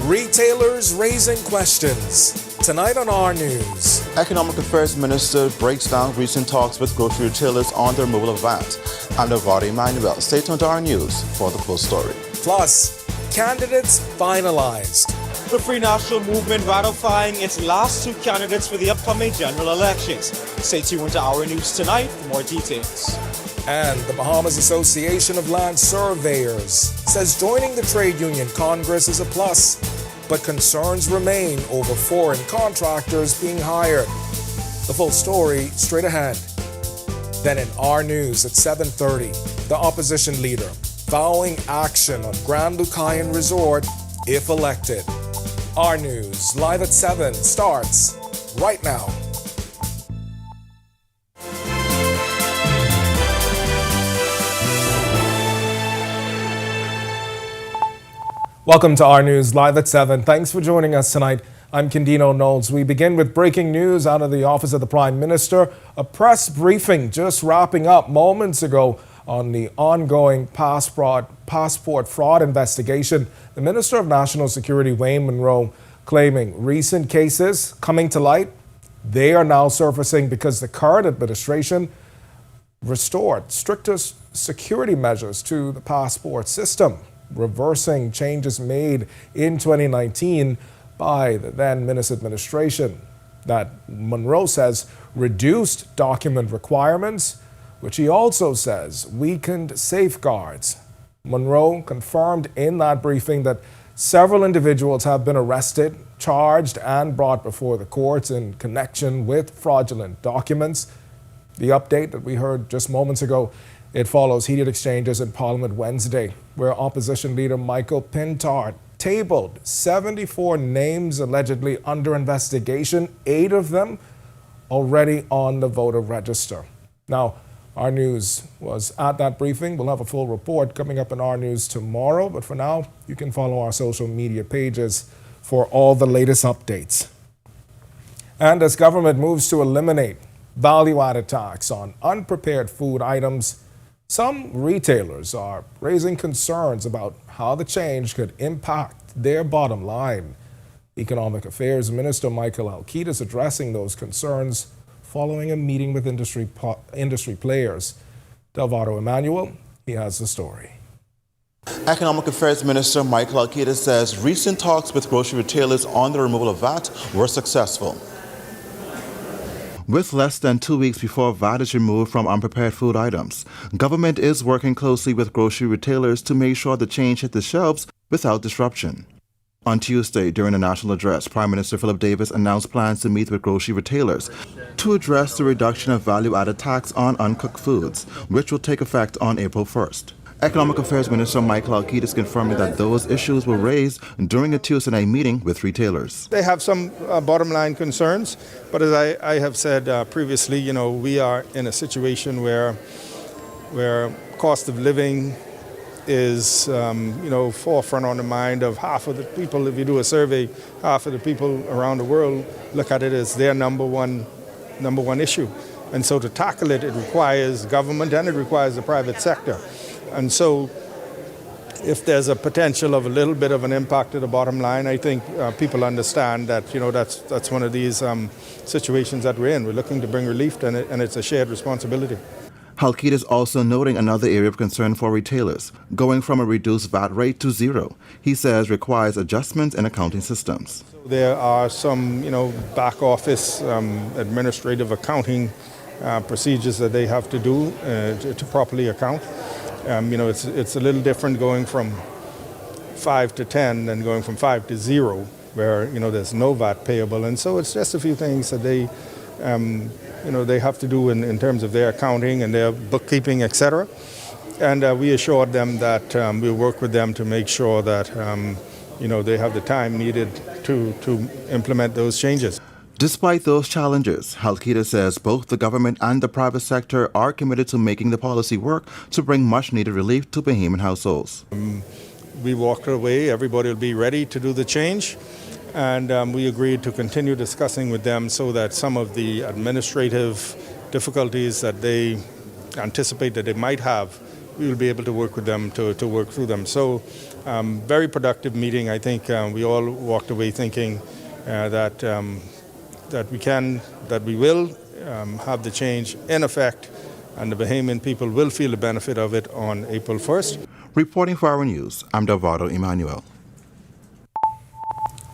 Retailers raising questions. Tonight on our news. Economic Affairs Minister breaks down recent talks with grocery retailers on the removal of VAT. I'm Nevada Emmanuel. Stay tuned to our news for the full story. Plus, candidates finalized. The Free National Movement ratifying its last two candidates for the upcoming general elections. Stay tuned to our news tonight for more details. And the Bahamas Association of Land Surveyors says joining the trade union Congress is a plus, but concerns remain over foreign contractors being hired. The full story straight ahead. Then in our news at 7:30, the opposition leader vowing action on Grand Lucayan Resort if elected. Our news live at 7 starts right now. Welcome to our news live at 7. Thanks for joining us tonight. I'm Candino Knowles. We begin with breaking news out of the Office of the Prime Minister. A press briefing just wrapping up moments ago on the ongoing passport fraud investigation. The Minister of National Security, Wayne Munro, claiming recent cases coming to light. They are now surfacing because the current administration restored stricter security measures to the passport system, reversing changes made in 2019 by the then Minister administration that Munro says reduced document requirements, which he also says weakened safeguards. Munro confirmed in that briefing that several individuals have been arrested, charged, and brought before the courts in connection with fraudulent documents. The update that we heard just moments ago, it follows heated exchanges in Parliament Wednesday, where opposition leader Michael Pintard tabled 74 names allegedly under investigation, 8 of them already on the voter register. Now, our news was at that briefing. We'll have a full report coming up in our news tomorrow, but for now, you can follow our social media pages for all the latest updates. And as government moves to eliminate value-added tax on unprepared food items, some retailers are raising concerns about how the change could impact their bottom line. Economic Affairs Minister Michael Alkeid is addressing those concerns following a meeting with industry players. Delvado Emmanuel, he has the story. Economic Affairs Minister Michael Alkeid says recent talks with grocery retailers on the removal of VAT were successful. With less than 2 weeks before VAT is removed from unprepared food items, government is working closely with grocery retailers to make sure the change hit the shelves without disruption. On Tuesday, during a national address, Prime Minister Philip Davis announced plans to meet with grocery retailers to address the reduction of value-added tax on uncooked foods, which will take effect on April 1st. Economic Affairs Minister Michael Alkeid is confirming that those issues were raised during a Tuesday night meeting with retailers. They have some bottom line concerns, but as I have said previously, we are in a situation where cost of living is, forefront on the mind of half of the people. If you do a survey, half of the people around the world look at it as their number one issue. And so to tackle it, it requires government and it requires the private sector. And so if there's a potential of a little bit of an impact to the bottom line, I think people understand that, that's one of these situations that we're in. We're looking to bring relief and it's a shared responsibility. Alkeid is also noting another area of concern for retailers, going from a reduced VAT rate to zero. He says requires adjustments in accounting systems. There are some, back office administrative accounting procedures that they have to do to properly account. It's a little different going from 5 to 10 than going from 5 to 0, where, there's no VAT payable. And so it's just a few things that they have to do in terms of their accounting and their bookkeeping, etc. And we assured them that we'll work with them to make sure that, they have the time needed to implement those changes. Despite those challenges, Alkeid says both the government and the private sector are committed to making the policy work to bring much-needed relief to Bahamian households. We walked away, everybody will be ready to do the change, and we agreed to continue discussing with them so that some of the administrative difficulties that they anticipate that they might have we will be able to work with them to work through them. So very productive meeting. I think we all walked away thinking that we will have the change in effect, and the Bahamian people will feel the benefit of it on April 1st. Reporting for our news, I'm Delvado Emmanuel.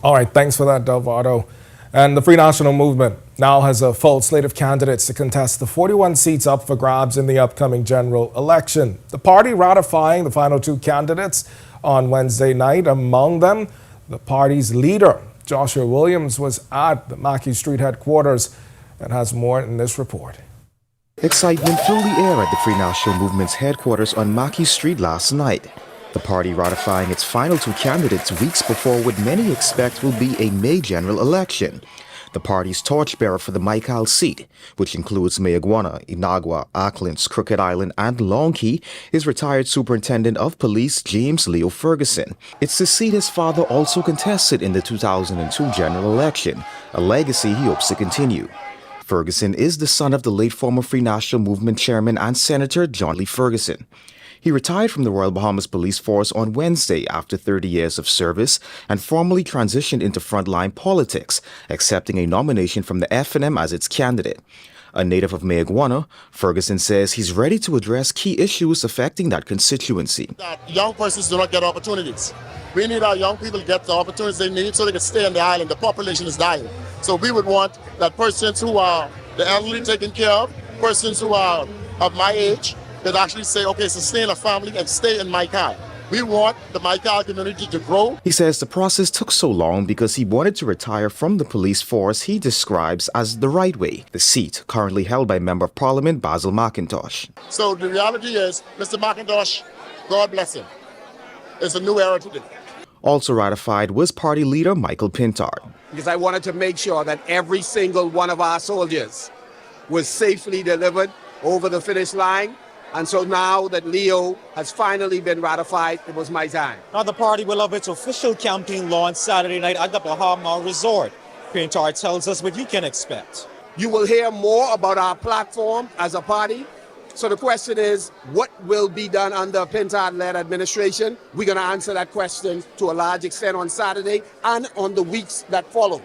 All right, thanks for that, Delvado. And the Free National Movement now has a full slate of candidates to contest the 41 seats up for grabs in the upcoming general election. The party ratifying the final two candidates on Wednesday night. Among them, the party's leader, Joshua Williams, was at the Mackey Street headquarters and has more in this report. Excitement filled the air at the Free National Movement's headquarters on Mackey Street last night. The party ratifying its final two candidates weeks before what many expect will be a May general election. The party's torchbearer for the Michael seat, which includes Mayagwana, Inagua, Acklins, Crooked Island, and Long Key, is retired Superintendent of Police James Leo Ferguson. It's the seat his father also contested in the 2002 general election, a legacy he hopes to continue. Ferguson is the son of the late former Free National Movement chairman and Senator John Lee Ferguson. He retired from the Royal Bahamas Police Force on Wednesday after 30 years of service and formally transitioned into frontline politics, accepting a nomination from the FNM as its candidate. A native of Mayagwana, Ferguson says he's ready to address key issues affecting that constituency. That young persons do not get opportunities. We need our young people to get the opportunities they need so they can stay on the island. The population is dying. So we would want that persons who are the elderly taken care of, persons who are of my age, that actually say, okay, sustain a family and stay in Maikal. We want the Maikal community to grow. He says the process took so long because he wanted to retire from the police force he describes as the right way, the seat currently held by Member of Parliament Basil McIntosh. So the reality is, Mr. McIntosh, God bless him. It's a new era today. Also ratified was party leader Michael Pintard. Because I wanted to make sure that every single one of our soldiers was safely delivered over the finish line. And so now that Leo has finally been ratified, it was my time. Now the party will have its official campaign launch Saturday night at the Bahama Resort. Pintard tells us what you can expect. You will hear more about our platform as a party. So the question is, what will be done under a Pintard-led administration? We're going to answer that question to a large extent on Saturday and on the weeks that follow.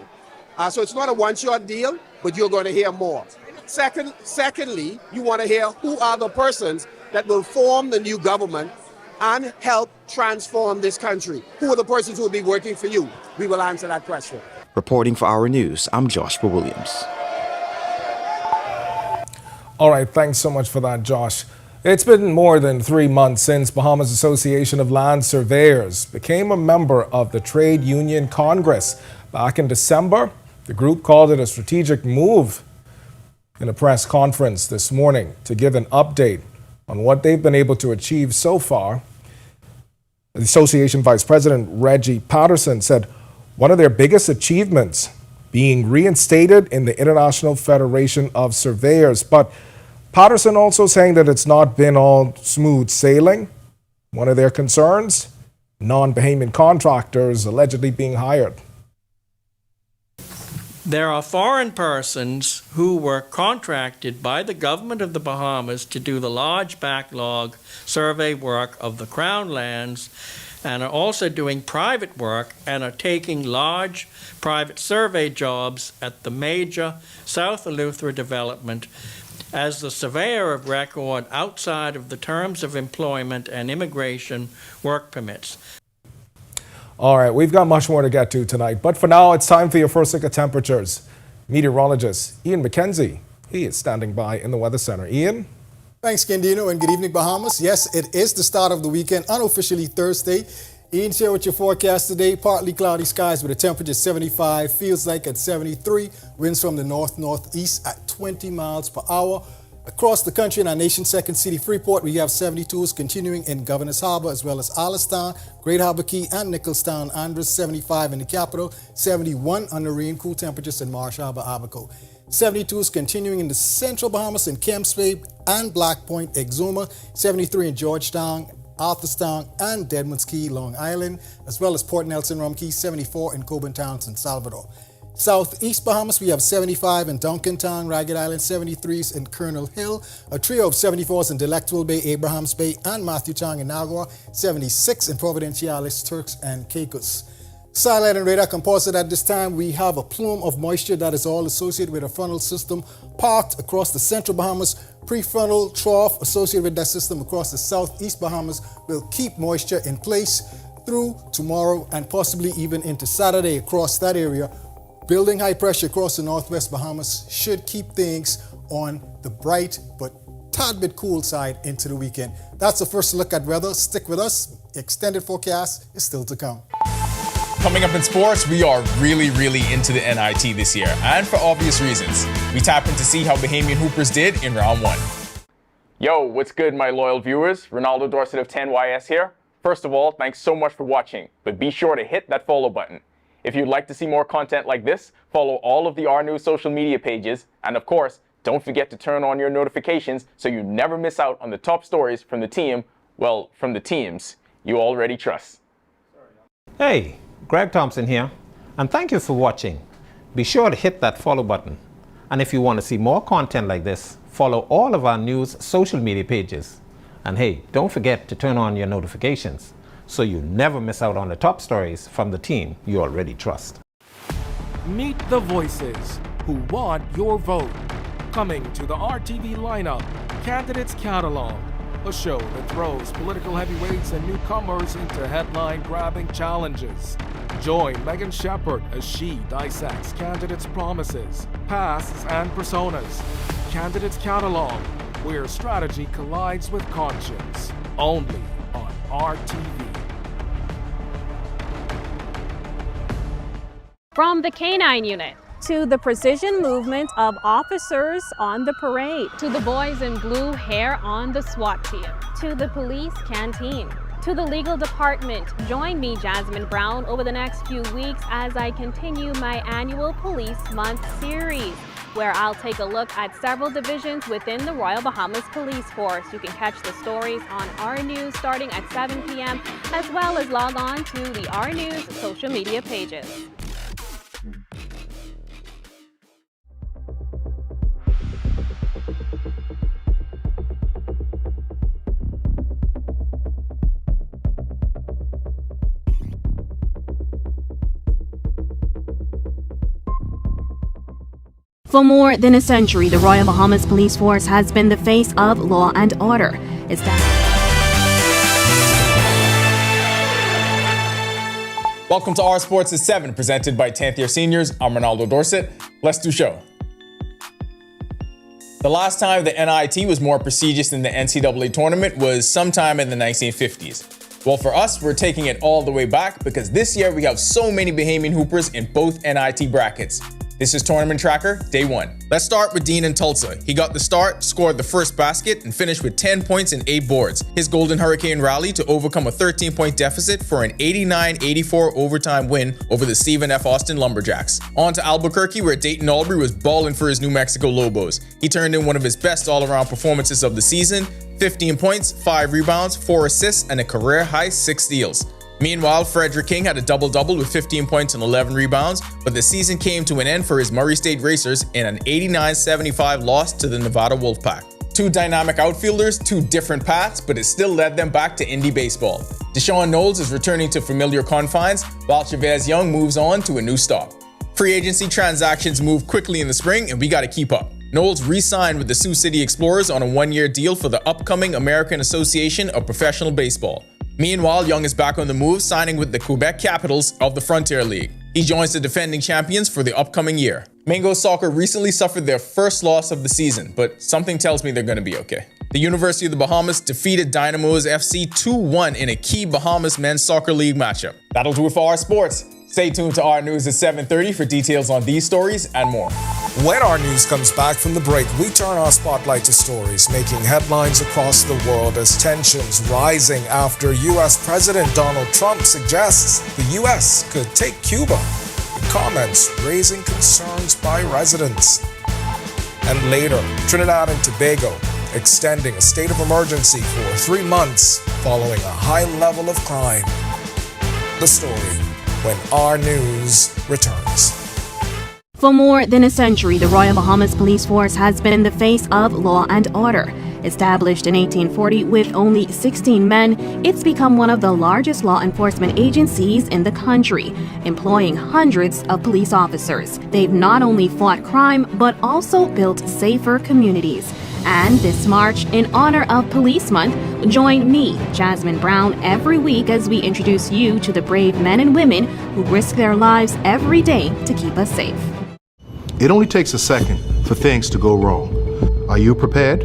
So it's not a one-shot deal, but you're going to hear more. Secondly, you want to hear who are the persons that will form the new government and help transform this country. Who are the persons who will be working for you? We will answer that question. Reporting for Our News, I'm Joshua Williams. All right, thanks so much for that, Josh. It's been more than 3 months since Bahamas Association of Land Surveyors became a member of the Trade Union Congress. Back in December, the group called it a strategic move in a press conference this morning to give an update on what they've been able to achieve so far. The association vice president, Reggie Patterson, said one of their biggest achievements being reinstated in the International Federation of Surveyors. But Patterson also saying that it's not been all smooth sailing. One of their concerns, non-Bahamian contractors allegedly being hired. There are foreign persons who were contracted by the government of the Bahamas to do the large backlog survey work of the Crown lands and are also doing private work and are taking large private survey jobs at the major South Eleuthera development as the surveyor of record outside of the terms of employment and immigration work permits. All right, we've got much more to get to tonight, but for now, it's time for your first look at temperatures. Meteorologist Ian McKenzie, he is standing by in the Weather Center. Ian? Thanks, Kendino, and good evening, Bahamas. Yes, it is the start of the weekend, unofficially Thursday. Ian, share with your forecast today. Partly cloudy skies with a temperature 75, feels like at 73, winds from the north-northeast at 20 miles per hour. Across the country in our nation's second city, Freeport, we have 72s continuing in Governor's Harbor as well as Allenstown, Great Harbor Key, and Nicholstown. Andros 75 in the capital, 71 on the rain, cool temperatures in Marsh Harbor, Abaco. 72s continuing in the central Bahamas in Kemps Bay and Black Point, Exuma, 73 in Georgetown, Arthurstown, and Deadman's Key, Long Island, as well as Port Nelson, Rum Key, 74 in Coburn Town, San Salvador. Southeast Bahamas, we have 75 in Duncantown, Ragged Island, 73s in Colonel Hill, a trio of 74s in Delectable Bay, Abrahams Bay, and Matthew Town in Nagua, 76 in Providenciales, Turks and Caicos. Satellite and radar composite at this time, we have a plume of moisture that is all associated with a frontal system parked across the central Bahamas. Prefrontal trough associated with that system across the southeast Bahamas will keep moisture in place through tomorrow and possibly even into Saturday across that area. Building high pressure across the northwest Bahamas should keep things on the bright but tad bit cool side into the weekend. That's the first look at weather. Stick with us. Extended forecast is still to come. Coming up in sports, we are really into the NIT this year, and for obvious reasons. We tap in to see how Bahamian Hoopers did in round one. Yo, what's good, my loyal viewers? Ronaldo Dorset of 10YS here. First of all, thanks so much for watching, but be sure to hit that follow button. If you'd like to see more content like this, follow all of the R News social media pages, and of course, don't forget to turn on your notifications so you never miss out on the top stories from the team, well, from the teams you already trust. Hey, Greg Thompson here, and thank you for watching. Be sure to hit that follow button. And if you want to see more content like this, follow all of our news social media pages. And hey, don't forget to turn on your notifications so you never miss out on the top stories from the team you already trust. Meet the voices who want your vote. Coming to the RTV lineup, Candidates Catalog, a show that throws political heavyweights and newcomers into headline-grabbing challenges. Join Megan Shepard as she dissects candidates' promises, pasts, and personas. Candidates Catalog, where strategy collides with conscience. Only on RTV. From the K-9 unit to the precision movement of officers on the parade, to the boys in blue hair on the SWAT team, to the police canteen, to the legal department. Join me, Jasmine Brown, over the next few weeks as I continue my annual Police Month series, where I'll take a look at several divisions within the Royal Bahamas Police Force. You can catch the stories on R News starting at 7 p.m., as well as log on to the R News social media pages. For more than a century, the Royal Bahamas Police Force has been the face of law and order. Welcome to R Sports at 7, presented by 10th Year Seniors. I'm Ronaldo Dorset. Let's do show. The last time the NIT was more prestigious than the NCAA tournament was sometime in the 1950s. Well, for us, we're taking it all the way back because this year we have so many Bahamian Hoopers in both NIT brackets. This is Tournament Tracker, Day 1. Let's start with Dean in Tulsa. He got the start, scored the first basket, and finished with 10 points and 8 boards. His Golden Hurricane rallied to overcome a 13-point deficit for an 89-84 overtime win over the Stephen F. Austin Lumberjacks. On to Albuquerque, where Dayton Albury was balling for his New Mexico Lobos. He turned in one of his best all-around performances of the season, 15 points, 5 rebounds, 4 assists, and a career-high 6 steals. Meanwhile, Frederick King had a double-double with 15 points and 11 rebounds, but the season came to an end for his Murray State Racers in an 89-75 loss to the Nevada Wolfpack. Two dynamic outfielders, two different paths, but it still led them back to indie baseball. Deshaun Knowles is returning to familiar confines, while Chavez Young moves on to a new stop. Free agency transactions move quickly in the spring, and we gotta keep up. Knowles re-signed with the Sioux City Explorers on a 1-year deal for the upcoming American Association of Professional Baseball. Meanwhile, Young is back on the move, signing with the Quebec Capitals of the Frontier League. He joins the defending champions for the upcoming year. Mango Soccer recently suffered their first loss of the season, but something tells me they're going to be okay. The University of the Bahamas defeated Dynamos FC 2-1 in a key Bahamas Men's Soccer League matchup. That'll do it for our sports. Stay tuned to our news at 7:30 for details on these stories and more. When our news comes back from the break, we turn our spotlight to stories making headlines across the world as tensions rising after U.S. President Donald Trump suggests the U.S. could take Cuba, with comments raising concerns by residents. And later, Trinidad and Tobago extending a state of emergency for 3 months following a high level of crime. The story when our news returns. For more than a century, the Royal Bahamas Police Force has been in the face of law and order. Established in 1840 with only 16 men, it's become one of the largest law enforcement agencies in the country, employing hundreds of police officers. They've not only fought crime, but also built safer communities. And this March, in honor of Police Month, join me, Jasmine Brown, every week as we introduce you to the brave men and women who risk their lives every day to keep us safe. It only takes a second for things to go wrong. Are you prepared?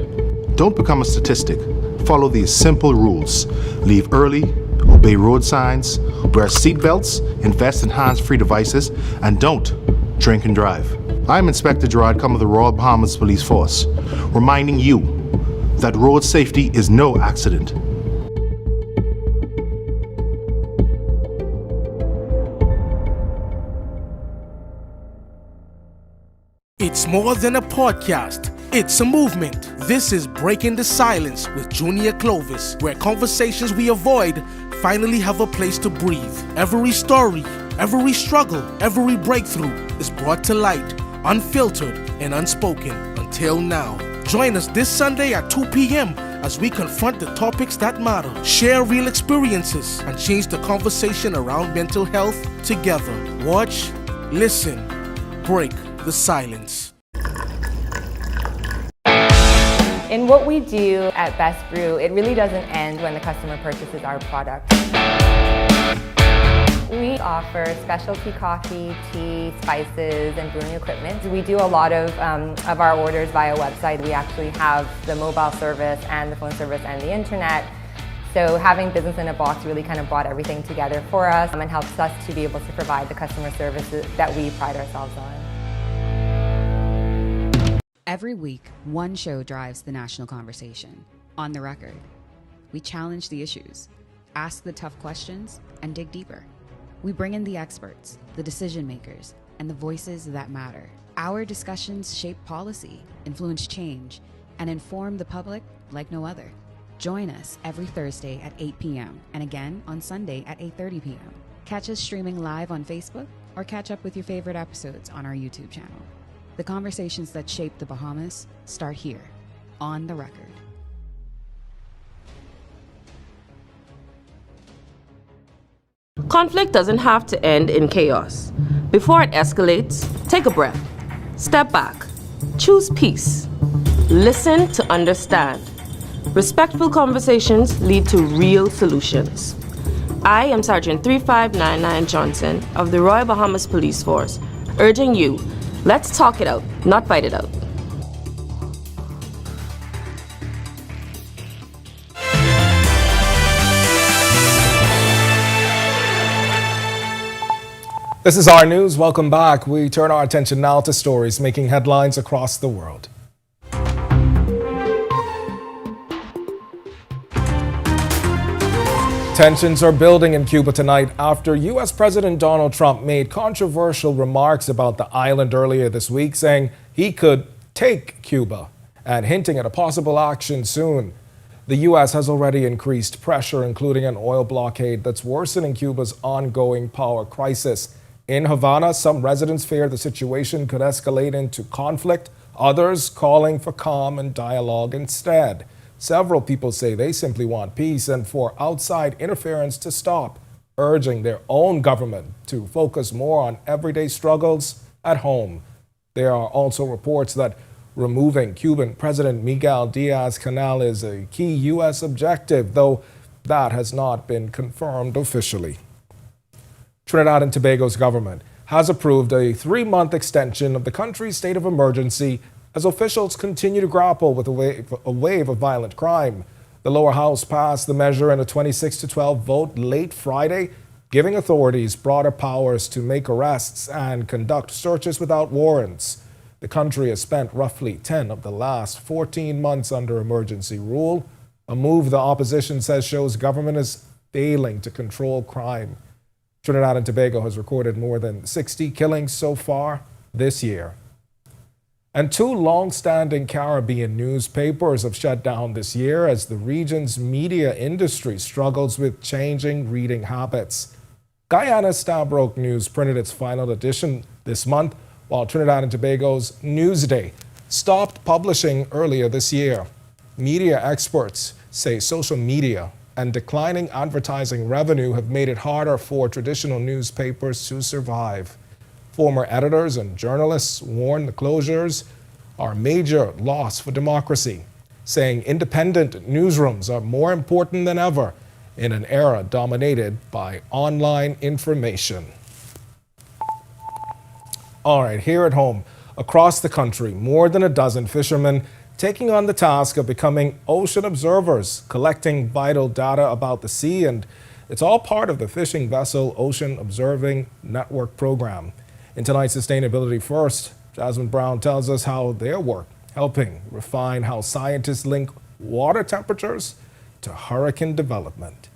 Don't become a statistic. Follow these simple rules. Leave early, obey road signs, wear seatbelts, invest in hands-free devices, and don't drink and drive. I'm Inspector Gerard Cum of the Royal Bahamas Police Force, reminding you that road safety is no accident. It's more than a podcast. It's a movement. This is Breaking the Silence with Junior Clovis, where conversations we avoid finally have a place to breathe. Every story, every struggle, every breakthrough is brought to light, unfiltered and unspoken until now. Join us this Sunday at 2 p.m. as we confront the topics that matter, share real experiences, and change the conversation around mental health together. Watch, listen, break the silence. In what we do at Best Brew, it really doesn't end when the customer purchases our product. We offer specialty coffee, tea, spices, and brewing equipment. We do a lot of our orders via website. We actually have the mobile service and the phone service and the internet. So having business in a box really kind of brought everything together for us and helps us to be able to provide the customer services that we pride ourselves on. Every week, one show drives the national conversation. On the Record. We challenge the issues, ask the tough questions, and dig deeper. We bring in the experts, the decision makers, and the voices that matter. Our discussions shape policy, influence change, and inform the public like no other. Join us every Thursday at 8 p.m. and again on Sunday at 8:30 p.m. Catch us streaming live on Facebook or catch up with your favorite episodes on our YouTube channel. The conversations that shape the Bahamas start here, on the Record. Conflict doesn't have to end in chaos. Before it escalates, take a breath. Step back. Choose peace. Listen to understand. Respectful conversations lead to real solutions. I am Sergeant 3599 Johnson of the Royal Bahamas Police Force, urging you, let's talk it out, not fight it out. This is our news. Welcome back. We turn our attention now to stories making headlines across the world. Tensions are building in Cuba tonight after U.S. President Donald Trump made controversial remarks about the island earlier this week, saying he could take Cuba and hinting at a possible action soon. The U.S. has already increased pressure, including an oil blockade that's worsening Cuba's ongoing power crisis. In Havana, some residents fear the situation could escalate into conflict, others calling for calm and dialogue instead. Several people say they simply want peace and for outside interference to stop, urging their own government to focus more on everyday struggles at home. There are also reports that removing Cuban President Miguel Diaz-Canel is a key U.S. objective, though that has not been confirmed officially. Trinidad and Tobago's government has approved a 3-month extension of the country's state of emergency as officials continue to grapple with a wave of violent crime. The lower house passed the measure in a 26-12 vote late Friday, giving authorities broader powers to make arrests and conduct searches without warrants. The country has spent roughly 10 of the last 14 months under emergency rule, a move the opposition says shows government is failing to control crime. Trinidad and Tobago has recorded more than 60 killings so far this year. And 2 long-standing Caribbean newspapers have shut down this year as the region's media industry struggles with changing reading habits. Guyana's Stabroek News printed its final edition this month, while Trinidad and Tobago's Newsday stopped publishing earlier this year. Media experts say social media and declining advertising revenue have made it harder for traditional newspapers to survive. Former editors and journalists warn the closures are a major loss for democracy, saying independent newsrooms are more important than ever in an era dominated by online information. All right, here at home, across the country, more than a dozen fishermen taking on the task of becoming ocean observers, collecting vital data about the sea, and it's all part of the Fishing Vessel Ocean Observing Network program. In tonight's Sustainability First, Jasmine Brown tells us how their work helping refine how scientists link water temperatures to hurricane development.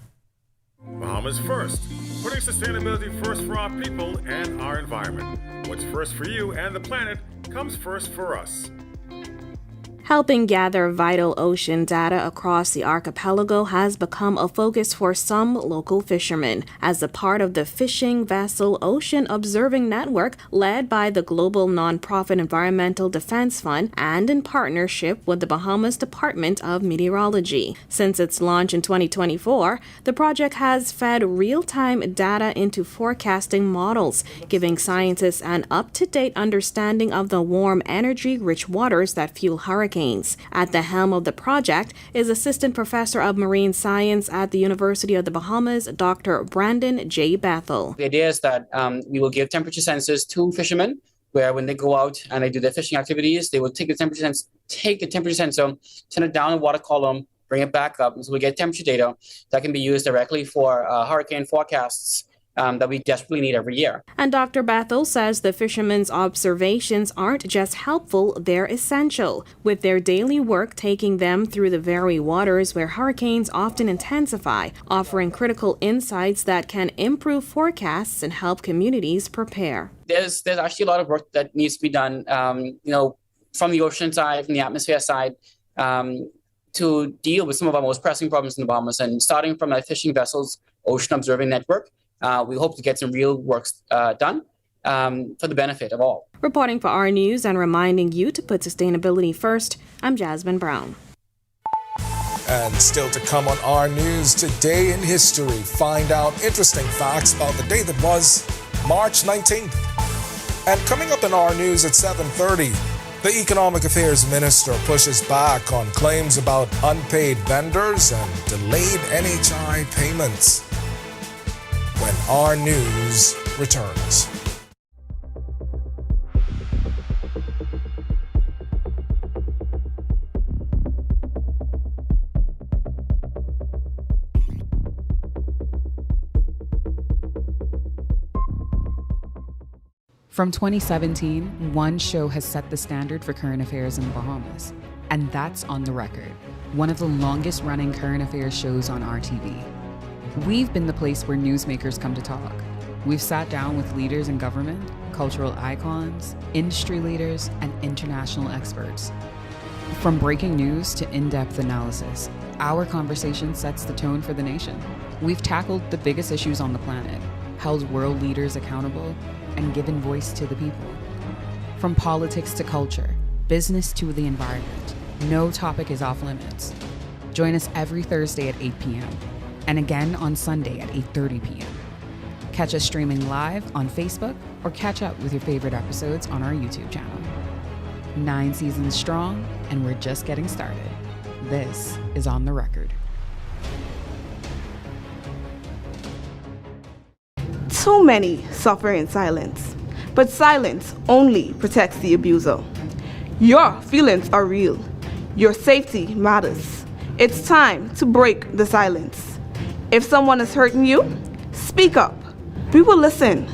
Bahamas First, putting sustainability first for our people and our environment. What's first for you and the planet comes first for us. Helping gather vital ocean data across the archipelago has become a focus for some local fishermen as a part of the Fishing Vessel Ocean Observing Network led by the global nonprofit Environmental Defense Fund and in partnership with the Bahamas Department of Meteorology. Since its launch in 2024, the project has fed real-time data into forecasting models, giving scientists an up-to-date understanding of the warm, energy-rich waters that fuel hurricanes. At the helm of the project is Assistant Professor of Marine Science at the University of the Bahamas, Dr. Brandon J. Bethel. The idea is that we will give temperature sensors to fishermen, where when they go out and they do their fishing activities, they will take the temperature sensor, send it down the water column, bring it back up, and so we get temperature data that can be used directly for hurricane forecasts that we desperately need every year. And Dr. Bethel says the fishermen's observations aren't just helpful, they're essential, with their daily work taking them through the very waters where hurricanes often intensify, offering critical insights that can improve forecasts and help communities prepare. There's actually a lot of work that needs to be done, from the ocean side, from the atmosphere side, to deal with some of our most pressing problems in the Bahamas. And starting from a Fishing Vessels Ocean Observing Network, we hope to get some real work done for the benefit of all. Reporting for our News and reminding you to put sustainability first, I'm Jasmine Brown. And still to come on our News, Today in History, find out interesting facts about the day that was March 19th. And coming up in our News at 7:30, the Economic Affairs Minister pushes back on claims about unpaid vendors and delayed NHI payments. When our News returns. From 2017, one show has set the standard for current affairs in the Bahamas, and that's On the Record, one of the longest-running current affairs shows on RTV. We've been the place where newsmakers come to talk. We've sat down with leaders in government, cultural icons, industry leaders, and international experts. From breaking news to in-depth analysis, our conversation sets the tone for the nation. We've tackled the biggest issues on the planet, held world leaders accountable, and given voice to the people. From politics to culture, business to the environment, no topic is off limits. Join us every Thursday at 8 p.m. and again on Sunday at 8:30 p.m. Catch us streaming live on Facebook or catch up with your favorite episodes on our YouTube channel. 9 seasons strong, and we're just getting started. This is On the Record. Too many suffer in silence, but silence only protects the abuser. Your feelings are real. Your safety matters. It's time to break the silence. If someone is hurting you, speak up. We will listen.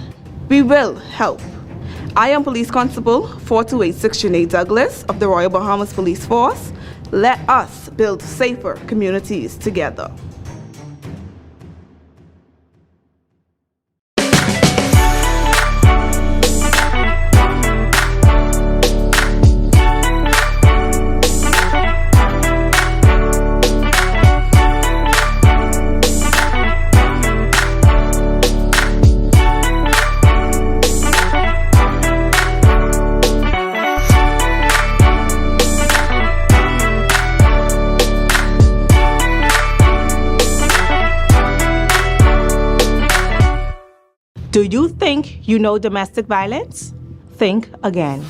We will help. I am Police Constable 4286 Sinead Douglas of the Royal Bahamas Police Force. Let us build safer communities together. Do you think you know domestic violence? Think again.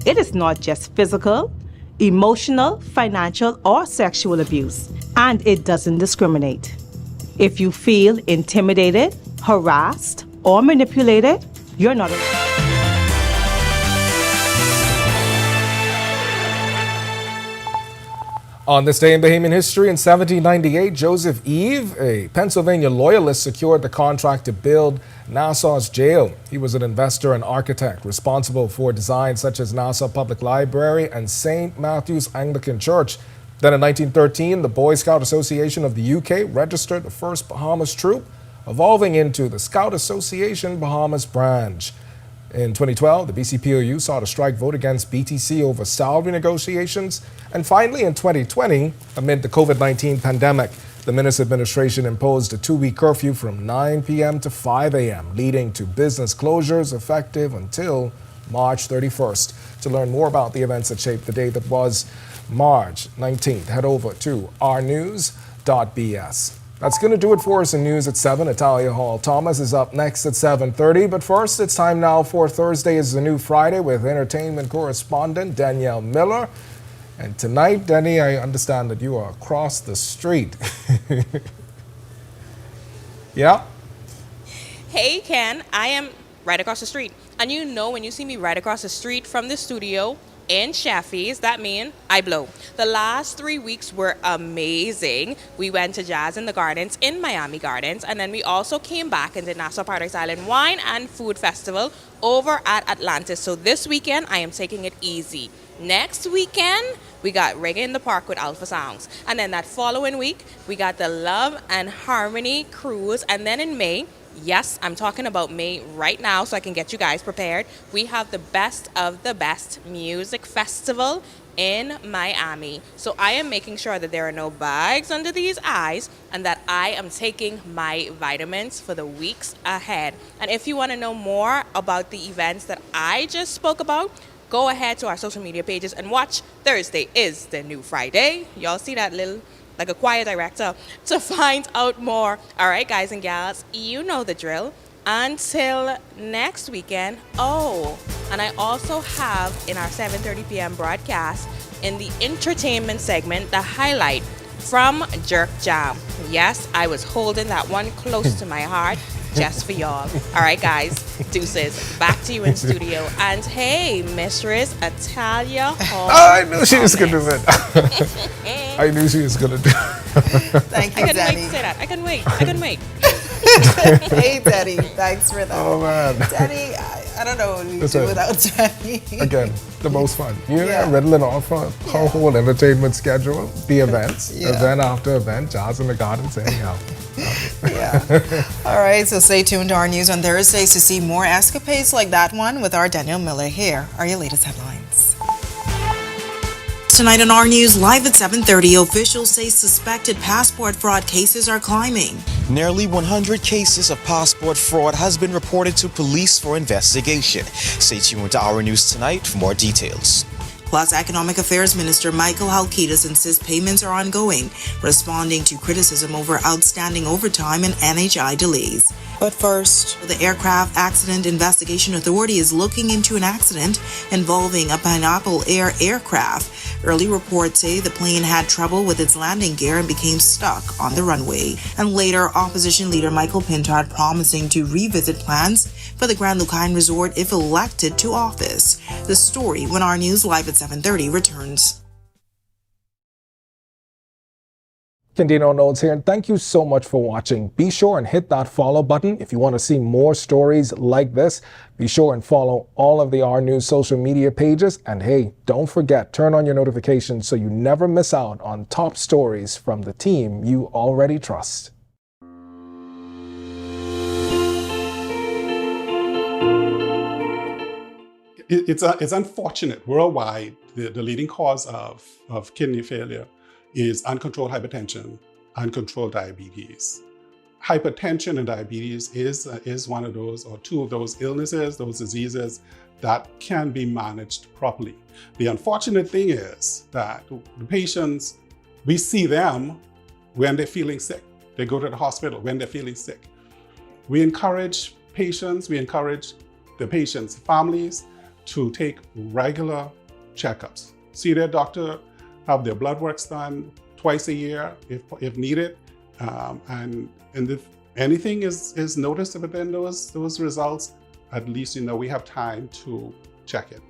It is not just physical, emotional, financial, or sexual abuse, and it doesn't discriminate. If you feel intimidated, harassed, or manipulated, you're not alone. On this day in Bahamian history, in 1798, Joseph Eve, a Pennsylvania loyalist, secured the contract to build Nassau's jail. He was an investor and architect responsible for designs such as Nassau Public Library and St. Matthew's Anglican Church. Then in 1913, the Boy Scout Association of the UK registered the first Bahamas troop, evolving into the Scout Association Bahamas branch. In 2012, the BCPOU sought a strike vote against BTC over salary negotiations. And finally, in 2020, amid the COVID-19 pandemic, the Minister administration imposed a 2-week curfew from 9 p.m. to 5 a.m., leading to business closures effective until March 31st. To learn more about the events that shaped the day that was March 19th, head over to rnews.bs. That's going to do it for us in news at 7. Natalia Hall Thomas is up next at 7:30. But first, it's time now for Thursday is the New Friday with entertainment correspondent Danielle Miller. And tonight, Denny, I understand that you are across the street. Yeah? Hey, Ken, I am right across the street. And you know when you see me right across the street from the studio in Sheffies, that means I blow. The last 3 weeks were amazing. We went to Jazz in the Gardens in Miami Gardens, and then we also came back and did Nassau Paradise Island Wine and Food Festival over at Atlantis. So this weekend, I am taking it easy. Next weekend, we got Reggae in the Park with Alpha Sounds. And then that following week, we got the Love and Harmony Cruise. And then in May, yes, I'm talking about May right now so I can get you guys prepared. We have the Best of the Best Music Festival in Miami. So I am making sure that there are no bags under these eyes and that I am taking my vitamins for the weeks ahead. And if you want to know more about the events that I just spoke about, go ahead to our social media pages and watch Thursday is the New Friday. Y'all see that little like a choir director to find out more. All right, guys and gals, you know the drill. Until next weekend. Oh, and I also have in our 7:30 p.m. broadcast in the entertainment segment the highlight from Jerk Jam. Yes, I was holding that one close to my heart just for y'all. All right, guys, deuces. Back to you in studio. And hey, Mistress Natalia Hall. I knew she was going to do it. I knew she was going to do it. Thank you, I couldn't wait to say that. I couldn't wait. Hey, Teddy. Thanks for that. Oh, man. Teddy, I don't know what we do without Teddy. Again, the most fun. You're riddling off her whole entertainment schedule, the events, event after event, Jazz in the Gardens, anyhow. All right, so stay tuned to our news on Thursdays to see more escapades like that one with our Danielle Miller. Here are your latest headlines. Tonight on our news, live at 7:30, officials say suspected passport fraud cases are climbing. Nearly 100 cases of passport fraud has been reported to police for investigation. Stay tuned to our news tonight for more details. Plus, Economic Affairs Minister Michael Halkitis insists payments are ongoing, responding to criticism over outstanding overtime and NHI delays. But first, the Aircraft Accident Investigation Authority is looking into an accident involving a Pineapple Air aircraft. Early reports say the plane had trouble with its landing gear and became stuck on the runway. And later, opposition leader Michael Pintard promising to revisit plans for the Grand Lucayne Resort if elected to office. The story when our news live at 7:30 returns. Candino Notes here, and thank you so much for watching. Be sure and hit that follow button if you want to see more stories like this. Be sure and follow all of the R News social media pages. And hey, don't forget, turn on your notifications so you never miss out on top stories from the team you already trust. It's unfortunate worldwide. The leading cause of kidney failure is uncontrolled hypertension, uncontrolled diabetes. Hypertension and diabetes is one of those, or two of those illnesses, those diseases that can be managed properly. The unfortunate thing is that the patients, we see them when they're feeling sick. They go to the hospital when they're feeling sick. We encourage patients, we encourage the patients' families to take regular checkups. See their doctor, have their blood works done twice a year if needed. And if anything is noticed within those results, at least we have time to check it.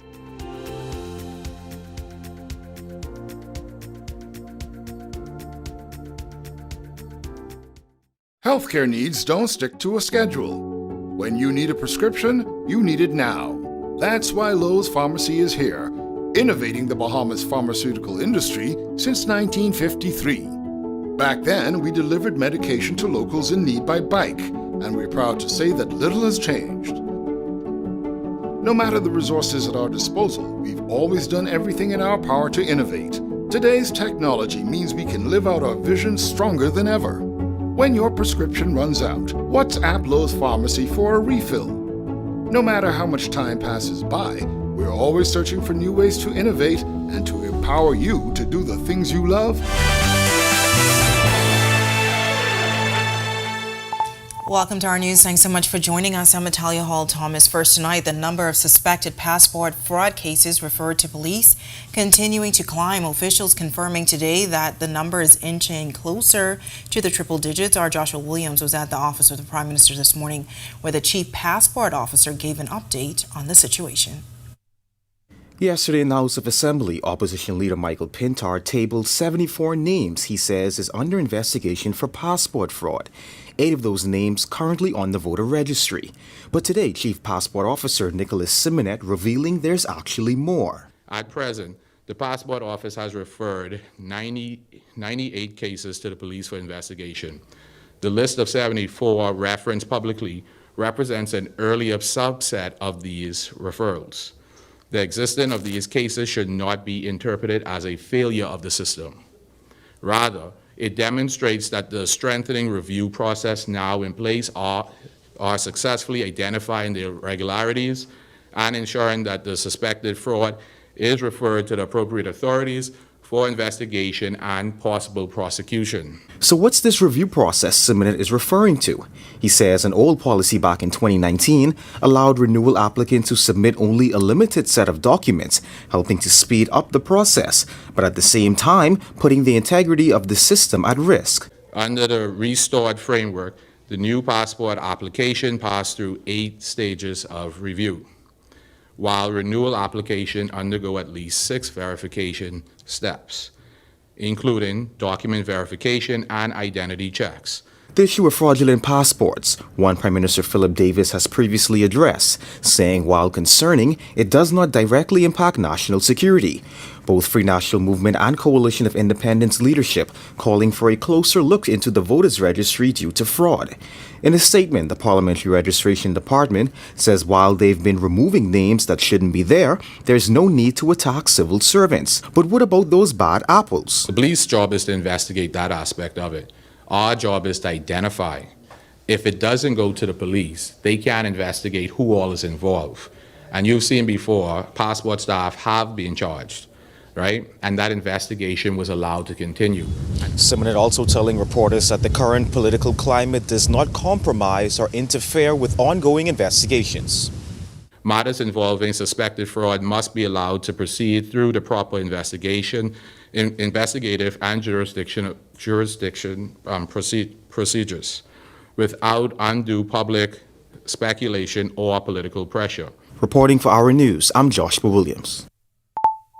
Healthcare needs don't stick to a schedule. When you need a prescription, you need it now. That's why Lowe's Pharmacy is here, innovating the Bahamas pharmaceutical industry since 1953. Back then, we delivered medication to locals in need by bike, and we're proud to say that little has changed. No matter the resources at our disposal, we've always done everything in our power to innovate. Today's technology means we can live out our vision stronger than ever. When your prescription runs out, WhatsApp Lowe's Pharmacy for a refill. No matter how much time passes by, we're always searching for new ways to innovate and to empower you to do the things you love. Welcome to our news. Thanks so much for joining us. I'm Natalia Hall-Thomas. First tonight, the number of suspected passport fraud cases referred to police continuing to climb. Officials confirming today that the number is inching closer to the triple digits. Our Joshua Williams was at the office of the Prime Minister this morning, where the chief passport officer gave an update on the situation. Yesterday in the House of Assembly, Opposition Leader Michael Pintard tabled 74 names he says is under investigation for passport fraud. 8 of those names currently on the voter registry. But today, Chief Passport Officer Nicholas Simonet revealing there's actually more. At present, the Passport Office has referred 98 cases to the police for investigation. The list of 74 referenced publicly represents an earlier subset of these referrals. The existence of these cases should not be interpreted as a failure of the system. Rather, it demonstrates that the strengthening review process now in place are successfully identifying the irregularities and ensuring that the suspected fraud is referred to the appropriate authorities for investigation and possible prosecution. So what's this review process Simonet is referring to? He says an old policy back in 2019 allowed renewal applicants to submit only a limited set of documents, helping to speed up the process, but at the same time putting the integrity of the system at risk. Under the restored framework, the new passport application passed through 8 stages of review, while renewal applications undergo at least 6 verification steps, including document verification and identity checks. The issue of fraudulent passports, one Prime Minister Philip Davis has previously addressed, saying while concerning, it does not directly impact national security. Both Free National Movement and Coalition of Independents leadership calling for a closer look into the voters' registry due to fraud. In a statement, the Parliamentary Registration Department says while they've been removing names that shouldn't be there, there's no need to attack civil servants. But what about those bad apples? The police's job is to investigate that aspect of it. Our job is to identify. If it doesn't go to the police, they can investigate who all is involved. And you've seen before, passport staff have been charged, right? And that investigation was allowed to continue. Simonet also telling reporters that the current political climate does not compromise or interfere with ongoing investigations. Matters involving suspected fraud must be allowed to proceed through the proper investigative and jurisdiction procedures without undue public speculation or political pressure. Reporting for Our News, I'm Joshua Williams.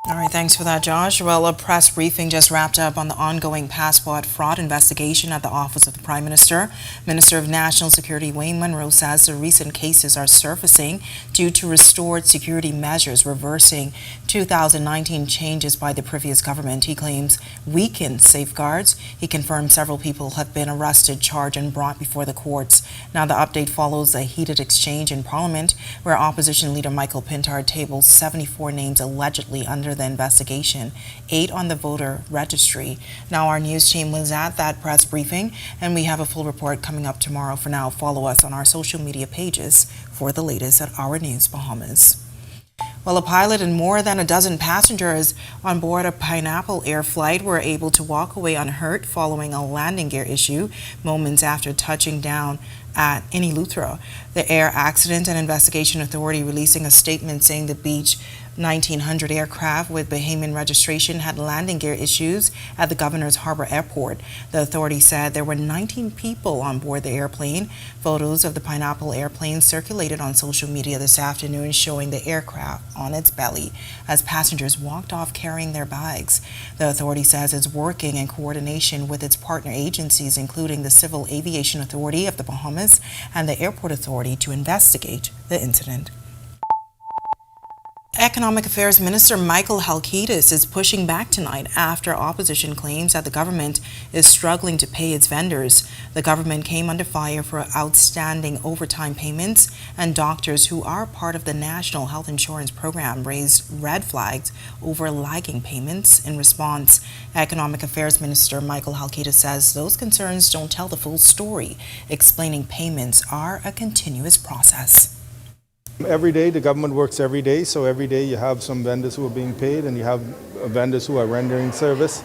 All right, thanks for that, Josh. Well, a press briefing just wrapped up on the ongoing passport fraud investigation at the Office of the Prime Minister. Minister of National Security Wayne Munro says the recent cases are surfacing due to restored security measures reversing 2019 changes by the previous government. He claims weakened safeguards. He confirmed several people have been arrested, charged, and brought before the courts. Now, the update follows a heated exchange in Parliament where Opposition Leader Michael Pintard tabled 74 names allegedly under the investigation, 8 on the voter registry. Now, our news team was at that press briefing, and we have a full report coming up tomorrow. For now, follow us on our social media pages for the latest at Our News Bahamas. Well, a pilot and more than a dozen passengers on board a Pineapple Air flight were able to walk away unhurt following a landing gear issue moments after touching down at Eleuthera. The Air Accident and Investigation Authority releasing a statement saying the Beech 1900 aircraft with Bahamian registration had landing gear issues at the Governor's Harbor Airport. The authority said there were 19 people on board the airplane. Photos of the Pineapple airplane circulated on social media this afternoon showing the aircraft on its belly as passengers walked off carrying their bags. The authority says it's working in coordination with its partner agencies, including the Civil Aviation Authority of the Bahamas and the Airport Authority, to investigate the incident. Economic Affairs Minister Michael Halkitis is pushing back tonight after opposition claims that the government is struggling to pay its vendors. The government came under fire for outstanding overtime payments, and doctors who are part of the National Health Insurance Program raised red flags over lagging payments. In response, Economic Affairs Minister Michael Halkitis says those concerns don't tell the full story, explaining payments are a continuous process. Every day, the government works every day, so every day you have some vendors who are being paid and you have vendors who are rendering service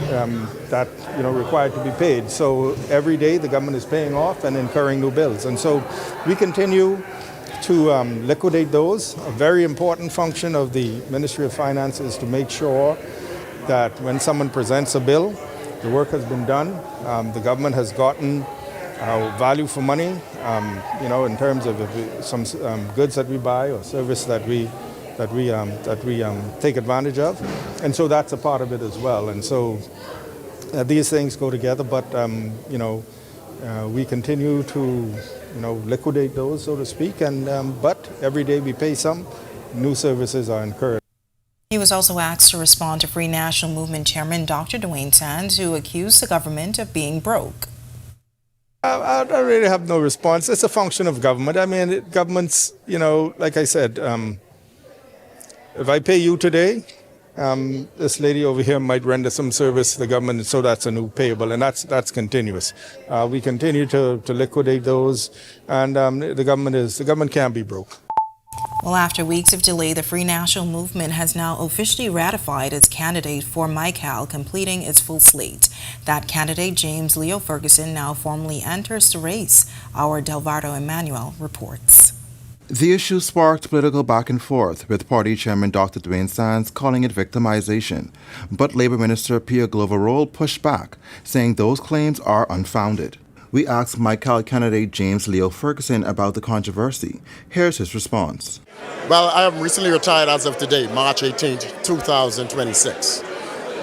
that required to be paid. So every day the government is paying off and incurring new bills. And so we continue to liquidate those. A very important function of the Ministry of Finance is to make sure that when someone presents a bill, the work has been done. The government has gotten value for money, in terms of some goods that we buy or service that we take advantage of, and so that's a part of it as well. And so these things go together, but we continue to liquidate those, so to speak, and but every day we pay some, new services are incurred. He was also asked to respond to Free National Movement Chairman Dr. Dwayne Sands, who accused the government of being broke. I really have no response. It's a function of government. I mean, governments, like I said, if I pay you today, this lady over here might render some service to the government, so that's a new payable, and that's continuous. We continue to liquidate those, and the government can't be broke. Well, after weeks of delay, the Free National Movement has now officially ratified its candidate for MyCal, completing its full slate. That candidate, James Leo Ferguson, now formally enters the race. Our Delvardo Emmanuel reports. The issue sparked political back and forth, with Party Chairman Dr. Dwayne Sands calling it victimization. But Labour Minister Pierre Gloverole pushed back, saying those claims are unfounded. We asked MyCal candidate James Leo Ferguson about the controversy. Here's his response. Well, I have recently retired as of today, March 18, 2026.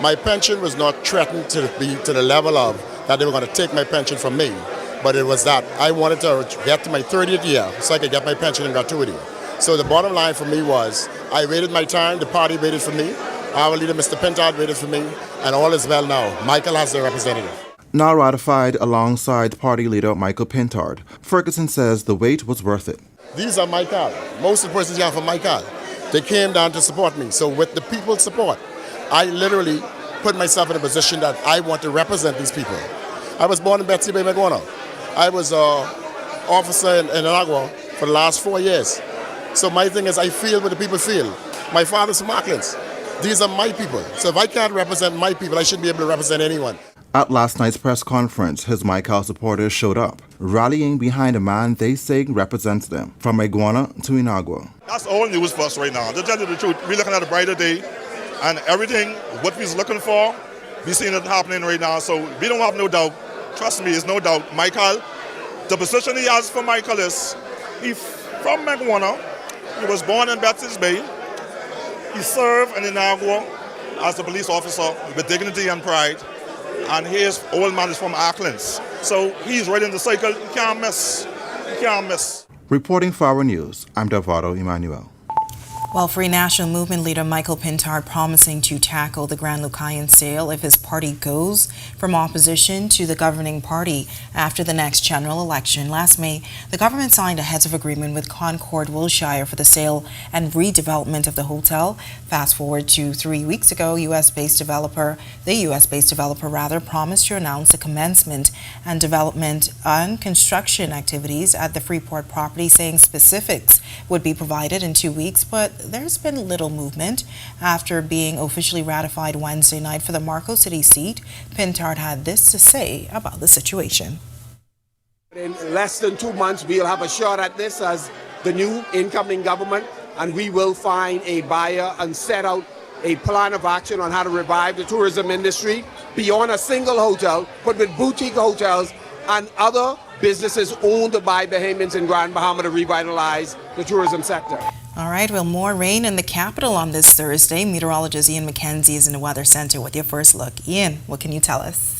My pension was not threatened to be to the level of that they were going to take my pension from me, but it was that I wanted to get to my 30th year so I could get my pension in gratuity. So the bottom line for me was I waited my time, the party waited for me, our leader Mr. Pintard waited for me, and all is well now. Michael has their representative. Now ratified alongside party leader Michael Pintard, Ferguson says the wait was worth it. These are MyCal. Most of the persons here are from MyCal. They came down to support me. So with the people's support, I literally put myself in a position that I want to represent these people. I was born in Betsy Bay, Maguana. I was an officer in Anagua for the last 4 years. So my thing is I feel what the people feel. My father's from Auckland. These are my people. So if I can't represent my people, I shouldn't be able to represent anyone. At last night's press conference, his MyCal supporters showed up, rallying behind a man they say represents them, from Iguana to Inagua. That's all news for us right now. To tell you the truth, we're looking at a brighter day, and everything, what we're looking for, we're seeing it happening right now, so we don't have no doubt. Trust me, it's no doubt. MyCal, the position he has for MyCal is, he's from Iguana, he was born in Betsy's Bay, he served in Inagua as a police officer with dignity and pride. And his old man is from Auckland. So he's right in the cycle. You can't miss. You can't miss. Reporting for Our News, I'm Delvardo Emmanuel. While Free National Movement leader Michael Pintard promising to tackle the Grand Lucayan sale if his party goes from opposition to the governing party after the next general election. Last May, the government signed a heads of agreement with Concord Wilshire for the sale and redevelopment of the hotel. Fast forward to 3 weeks ago, the U.S.-based developer promised to announce the commencement and development and construction activities at the Freeport property, saying specifics would be provided in 2 weeks, but there's been little movement. After being officially ratified Wednesday night for the Marco City seat, Pintard had this to say about the situation. In less than 2 months, we'll have a shot at this as the new incoming government, and we will find a buyer and set out a plan of action on how to revive the tourism industry beyond a single hotel, but with boutique hotels and other businesses owned by Bahamians in Grand Bahama to revitalize the tourism sector. All right, well, more rain in the capital on this Thursday. Meteorologist Ian McKenzie is in the Weather Center with your first look. Ian, what can you tell us?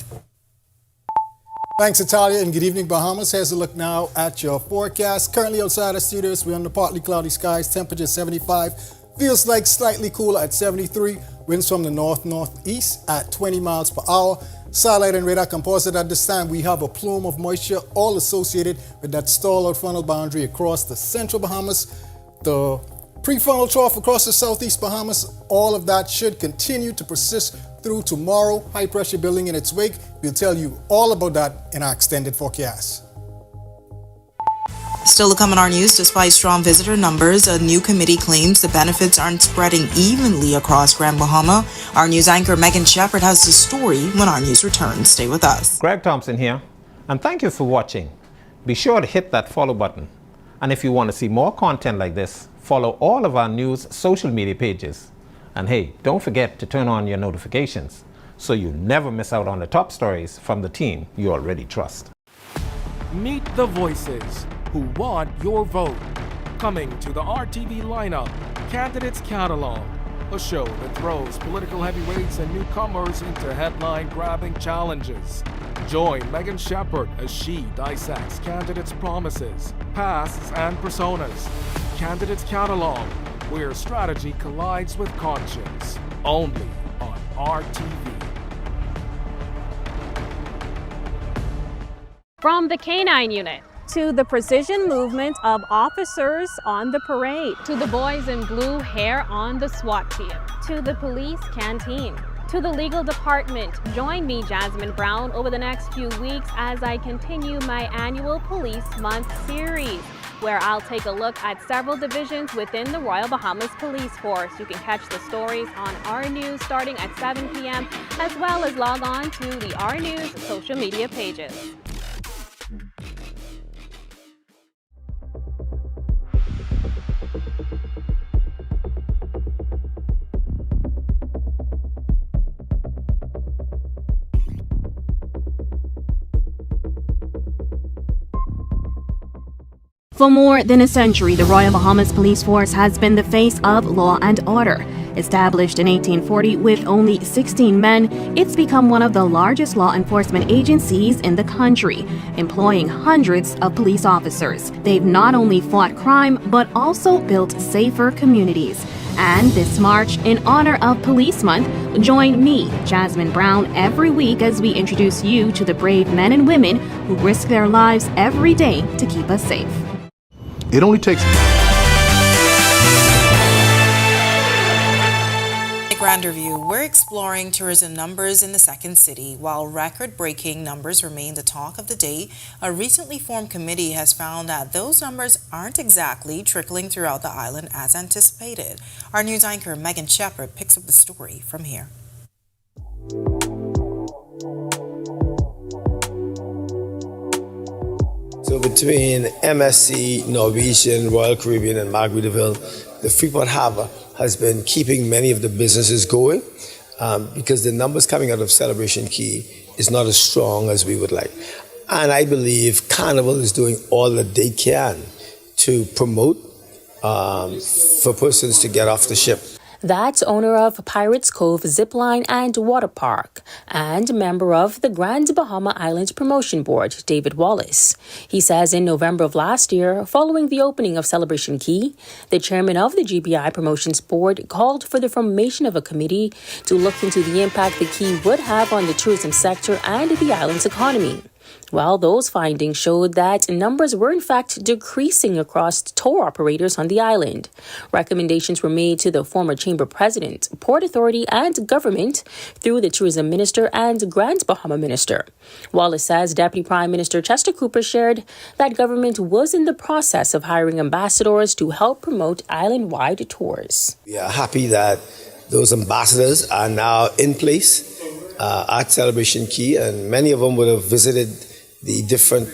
Thanks, Italia, and good evening, Bahamas. Here's a look now at your forecast. Currently outside the studios, we're under partly cloudy skies, temperature 75. Feels like slightly cooler at 73. Winds from the north-northeast at 20 miles per hour. Satellite and radar composite at this time, we have a plume of moisture all associated with that stall-out frontal boundary across the central Bahamas. The pre-frontal trough across the southeast Bahamas, all of that should continue to persist through tomorrow. High pressure building in its wake. We'll tell you all about that in our extended forecast. Still to come in our news, despite strong visitor numbers, a new committee claims the benefits aren't spreading evenly across Grand Bahama. Our news anchor Megan Shepard has the story when our news returns. Stay with us. Greg Thompson here, and thank you for watching. Be sure to hit that follow button. And if you want to see more content like this, follow all of our news social media pages. And hey, don't forget to turn on your notifications so you never miss out on the top stories from the team you already trust. Meet the voices who want your vote. Coming to the RTV lineup, Candidates Catalog, a show that throws political heavyweights and newcomers into headline-grabbing challenges. Join Megan Shepard as she dissects candidates' promises, pasts, and personas. Candidates Catalog, where strategy collides with conscience. Only on RTV. From the K-9 unit to the precision movement of officers on the parade, to the boys in blue hair on the SWAT team, to the police canteen, to the legal department. Join me, Jasmine Brown, over the next few weeks as I continue my annual Police Month series, where I'll take a look at several divisions within the Royal Bahamas Police Force. You can catch the stories on R News starting at 7 p.m., as well as log on to the R News social media pages. For more than a century, the Royal Bahamas Police Force has been the face of law and order. Established in 1840 with only 16 men, it's become one of the largest law enforcement agencies in the country, employing hundreds of police officers. They've not only fought crime, but also built safer communities. And this March, in honor of Police Month, join me, Jasmine Brown, every week as we introduce you to the brave men and women who risk their lives every day to keep us safe. It only takes... Grand Review, we're exploring tourism numbers in the second city. While record-breaking numbers remain the talk of the day, a recently formed committee has found that those numbers aren't exactly trickling throughout the island as anticipated. Our news anchor Megan Shepard picks up the story from here. So between MSC, Norwegian, Royal Caribbean, and Margaritaville, the Freeport Harbor has been keeping many of the businesses going because the numbers coming out of Celebration Key is not as strong as we would like. And I believe Carnival is doing all that they can to promote for persons to get off the ship. That's owner of Pirates Cove Zipline and Water Park and member of the Grand Bahama Island Promotion Board, David Wallace. He says in November of last year, following the opening of Celebration Key, the chairman of the GBI Promotions Board called for the formation of a committee to look into the impact the Key would have on the tourism sector and the island's economy. Well, those findings showed that numbers were in fact decreasing across tour operators on the island. Recommendations were made to the former chamber president, Port Authority, and government through the tourism minister and Grand Bahama minister. Wallace says Deputy Prime Minister Chester Cooper shared that government was in the process of hiring ambassadors to help promote island-wide tours. We are happy that those ambassadors are now in place at Celebration Key, and many of them would have visited the different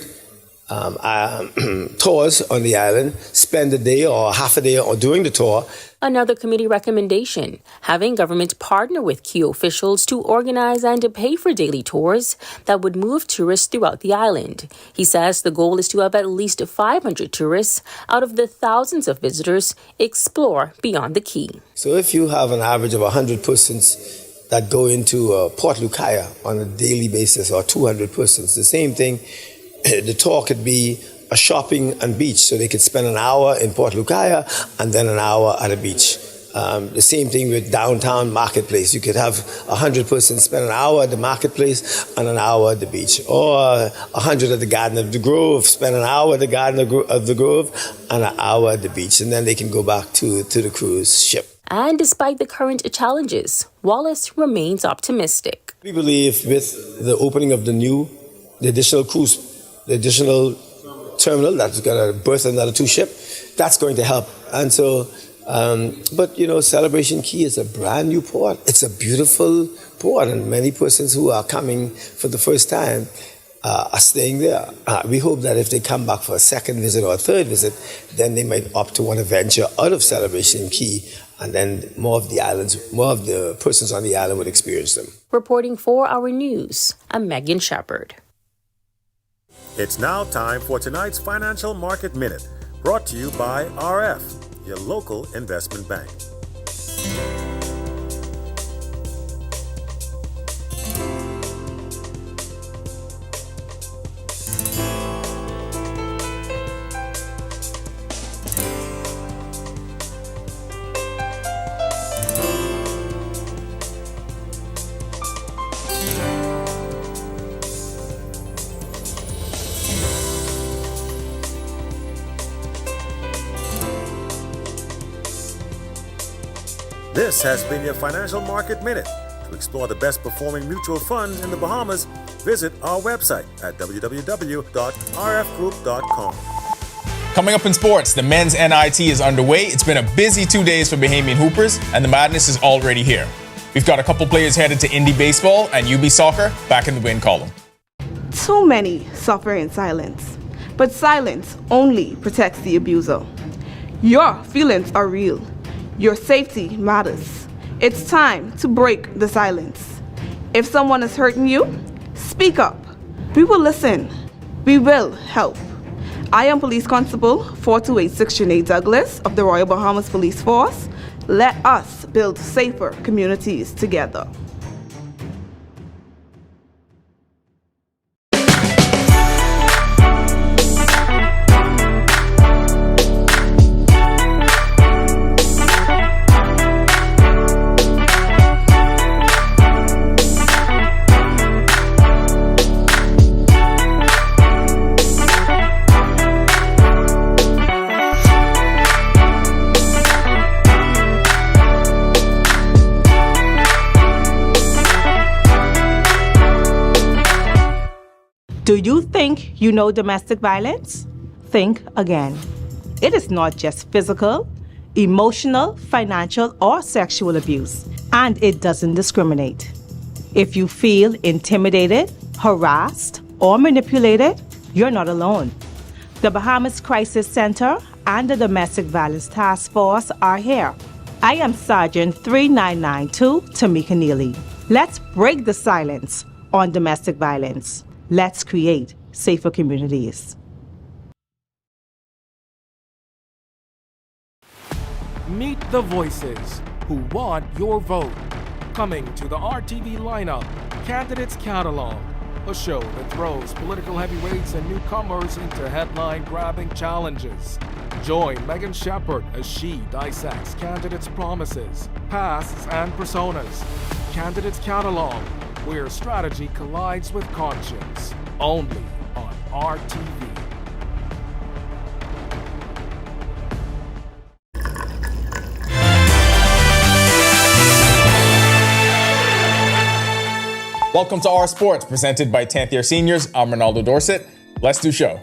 tours on the island, spend a day or half a day during the tour. Another committee recommendation, having government partner with key officials to organize and pay for daily tours that would move tourists throughout the island. He says the goal is to have at least 500 tourists out of the thousands of visitors explore beyond the key. So if you have an average of 100 persons that go into Port Lucaya on a daily basis, or 200 persons, the same thing, the tour could be a shopping and beach, so they could spend an hour in Port Lucaya and then an hour at a beach. The same thing with downtown marketplace. You could have 100 persons spend an hour at the marketplace and an hour at the beach, or 100 at the Garden of the Grove, spend an hour at the Garden of the Grove and an hour at the beach, and then they can go back to the cruise ship. And despite the current challenges, Wallace remains optimistic. We believe with the opening of the additional terminal that's going to berth another 2 ships, that's going to help. And so, but you know, Celebration Key is a brand new port. It's a beautiful port, and many persons who are coming for the first time are staying there. We hope that if they come back for a second visit or a third visit, then they might opt to want to venture out of Celebration Key, and then more of the persons on the island would experience them. Reporting for Our News, I'm Megan Shepard. It's now time for tonight's Financial Market Minute, brought to you by RF, your local investment bank. This has been your Financial Market Minute. To explore the best performing mutual funds in the Bahamas, visit our website at www.rfgroup.com. Coming up in sports, the men's NIT is underway. It's been a busy 2 days for Bahamian Hoopers, and the madness is already here. We've got a couple players headed to Indy Baseball and UB Soccer back in the win column. Too many suffer in silence, but silence only protects the abuser. Your feelings are real. Your safety matters. It's time to break the silence. If someone is hurting you, speak up. We will listen. We will help. I am Police Constable 4286 Sinead Douglas of the Royal Bahamas Police Force. Let us build safer communities together. Do you think you know domestic violence? Think again. It is not just physical, emotional, financial, or sexual abuse, and it doesn't discriminate. If you feel intimidated, harassed, or manipulated, you're not alone. The Bahamas Crisis Center and the Domestic Violence Task Force are here. I am Sergeant 3992 Tamika Neely. Let's break the silence on domestic violence. Let's create safer communities. Meet the voices who want your vote. Coming to the RTV lineup, Candidates Catalog, a show that throws political heavyweights and newcomers into headline-grabbing challenges. Join Megan Shepard as she dissects candidates' promises, pasts, and personas. Candidates Catalog, where strategy collides with conscience, only on RTV. Welcome to Our Sports, presented by 10th Year Seniors. I'm Ronaldo Dorset. Let's do show.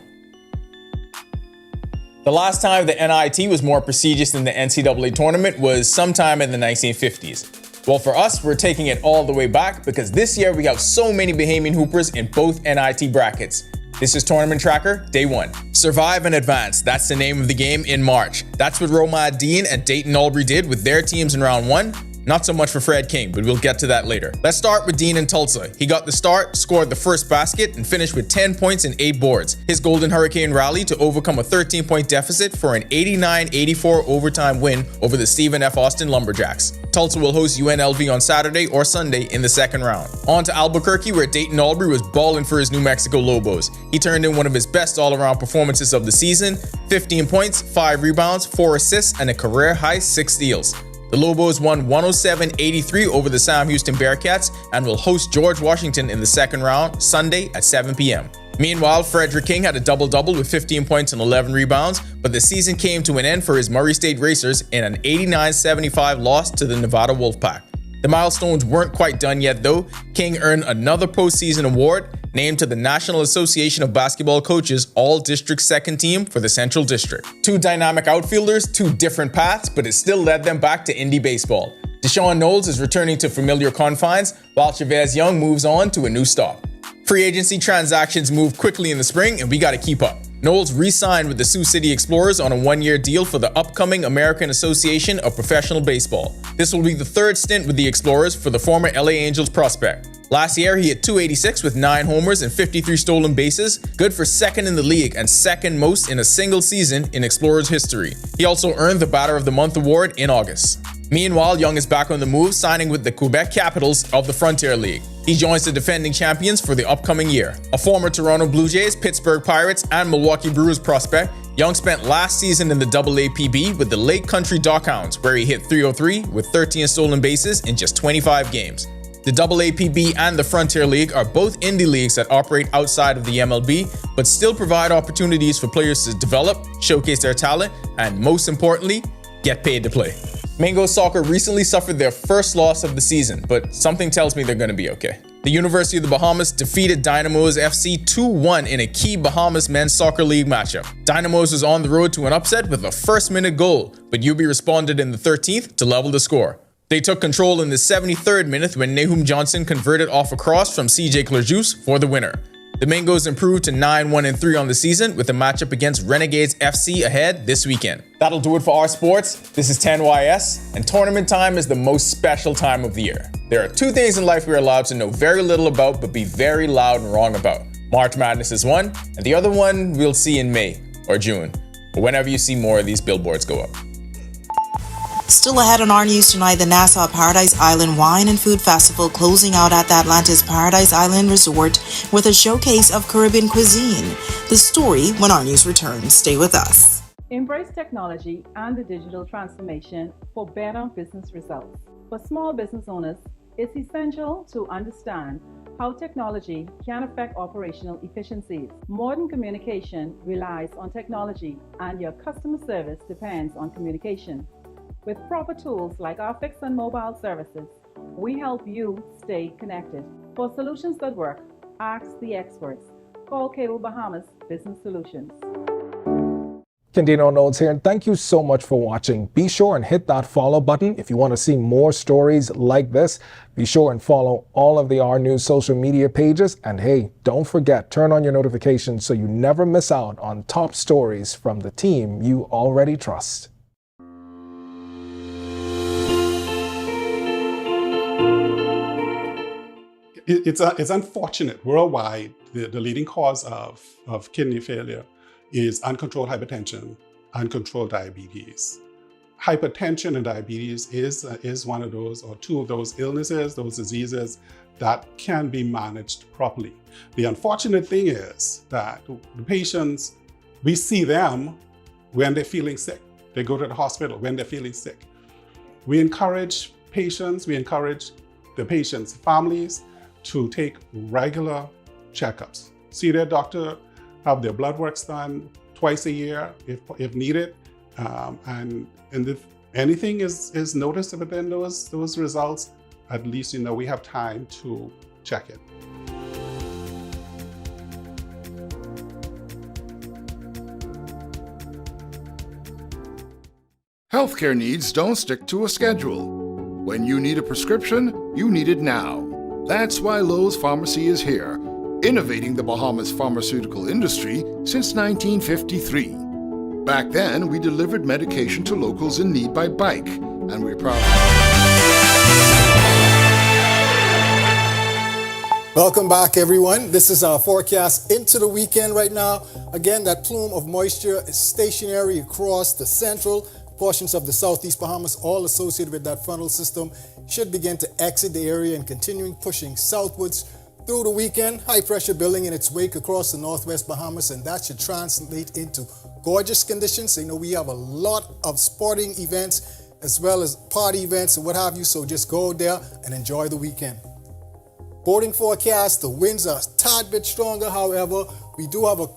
The last time the NIT was more prestigious than the NCAA tournament was sometime in the 1950s. Well, for us, we're taking it all the way back because this year we have so many Bahamian Hoopers in both NIT brackets. This is Tournament Tracker, Day 1. Survive and Advance, that's the name of the game in March. That's what Roma Dean and Dayton Albury did with their teams in round 1. Not so much for Fred King, but we'll get to that later. Let's start with Dean in Tulsa. He got the start, scored the first basket, and finished with 10 points and 8 boards. His Golden Hurricane rallied to overcome a 13-point deficit for an 89-84 overtime win over the Stephen F. Austin Lumberjacks. Tulsa will host UNLV on Saturday or Sunday in the second round. On to Albuquerque, where Dayton Albury was balling for his New Mexico Lobos. He turned in one of his best all-around performances of the season, 15 points, 5 rebounds, 4 assists, and a career-high 6 steals. The Lobos won 107-83 over the Sam Houston Bearcats and will host George Washington in the second round Sunday at 7 p.m. Meanwhile, Frederick King had a double-double with 15 points and 11 rebounds, but the season came to an end for his Murray State Racers in an 89-75 loss to the Nevada Wolfpack. The milestones weren't quite done yet though. King earned another postseason award, named to the National Association of Basketball Coaches All-District Second Team for the Central District. 2 dynamic outfielders, 2 different paths, but it still led them back to Indy baseball. Deshaun Knowles is returning to familiar confines, while Chavez Young moves on to a new stop. Free agency transactions move quickly in the spring, and we gotta keep up. Knowles re-signed with the Sioux City Explorers on a 1-year deal for the upcoming American Association of Professional Baseball. This will be the 3rd stint with the Explorers for the former LA Angels prospect. Last year, he hit .286 with 9 homers and 53 stolen bases, good for 2nd in the league and 2nd most in a single season in Explorers history. He also earned the Batter of the Month award in August. Meanwhile, Young is back on the move, signing with the Quebec Capitals of the Frontier League. He joins the defending champions for the upcoming year. A former Toronto Blue Jays, Pittsburgh Pirates, and Milwaukee Brewers prospect, Young spent last season in the AAPB with the Lake Country Dockhounds, where he hit .303 with 13 stolen bases in just 25 games. The AAPB and the Frontier League are both indie leagues that operate outside of the MLB, but still provide opportunities for players to develop, showcase their talent, and most importantly, get paid to play. Mingo Soccer recently suffered their first loss of the season, but something tells me they're going to be okay. The University of the Bahamas defeated Dynamos FC 2-1 in a key Bahamas Men's Soccer League matchup. Dynamos was on the road to an upset with a first-minute goal, but UB responded in the 13th to level the score. They took control in the 73rd minute when Nahum Johnson converted off a cross from CJ Clerjus for the winner. The Mingos improved to 9-1-3 on the season with a matchup against Renegades FC ahead this weekend. That'll do it for our sports. This is 10YS, and tournament time is the most special time of the year. There are 2 things in life we're allowed to know very little about but be very loud and wrong about. March Madness is one, and the other one we'll see in May or June, or whenever you see more of these billboards go up. Still ahead on our news tonight, the Nassau Paradise Island Wine and Food Festival closing out at the Atlantis Paradise Island Resort with a showcase of Caribbean cuisine. The story when our news returns. Stay with us. Embrace technology and the digital transformation for better business results. For small business owners, it's essential to understand how technology can affect operational efficiencies. Modern communication relies on technology, and your customer service depends on communication. With proper tools like our fixed and mobile services, we help you stay connected. For solutions that work, ask the experts. Call Cable Bahamas Business Solutions. Candino Notes here, and thank you so much for watching. Be sure and hit that follow button if you want to see more stories like this. Be sure and follow all of the R News social media pages. And hey, don't forget, turn on your notifications so you never miss out on top stories from the team you already trust. It's unfortunate worldwide. The leading cause of kidney failure is uncontrolled hypertension, uncontrolled diabetes. Hypertension and diabetes is one of those, or 2 of those illnesses, those diseases that can be managed properly. The unfortunate thing is that the patients, we see them when they're feeling sick. They go to the hospital when they're feeling sick. We encourage patients, we encourage the patients' families to take regular checkups. See their doctor, have their blood works done twice a year if needed. And if anything is noticed within those results, at least we have time to check it. Healthcare needs don't stick to a schedule. When you need a prescription, you need it now. That's why Lowe's Pharmacy is here, innovating the Bahamas pharmaceutical industry since 1953. Back then, we delivered medication to locals in need by bike, and we're proud. Welcome back, everyone. This is our forecast into the weekend right now. Again, that plume of moisture is stationary across the central portions of the southeast Bahamas, all associated with that frontal system, should begin to exit the area and continuing pushing southwards through the weekend. High pressure building in its wake across the northwest Bahamas, and that should translate into gorgeous conditions. You know, we have a lot of sporting events as well as party events and what have you, so just go there and enjoy the weekend. Boating forecast, the winds are a tad bit stronger. However, we do have an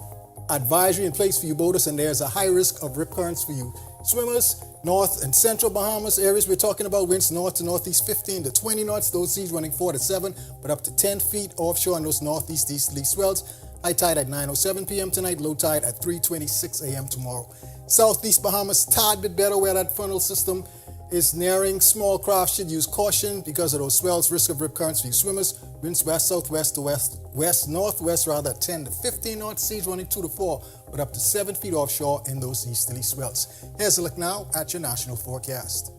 advisory in place for you boaters, and there's a high risk of rip currents for you swimmers. North and central Bahamas areas, we're talking about winds north to northeast 15 to 20 knots. Those seas running 4 to 7, but up to 10 feet offshore on those northeast easterly swells. High tide at 9:07 p.m. tonight, low tide at 3:26 a.m. tomorrow. Southeast Bahamas, tad bit better where that frontal system is nearing. Small craft should use caution because of those swells. Risk of rip currents for you swimmers. Winds west-southwest to west-northwest, 10 to 15 knots. Seas running 2 to 4, but up to 7 feet offshore in those easterly swells. Here's a look now at your national forecast.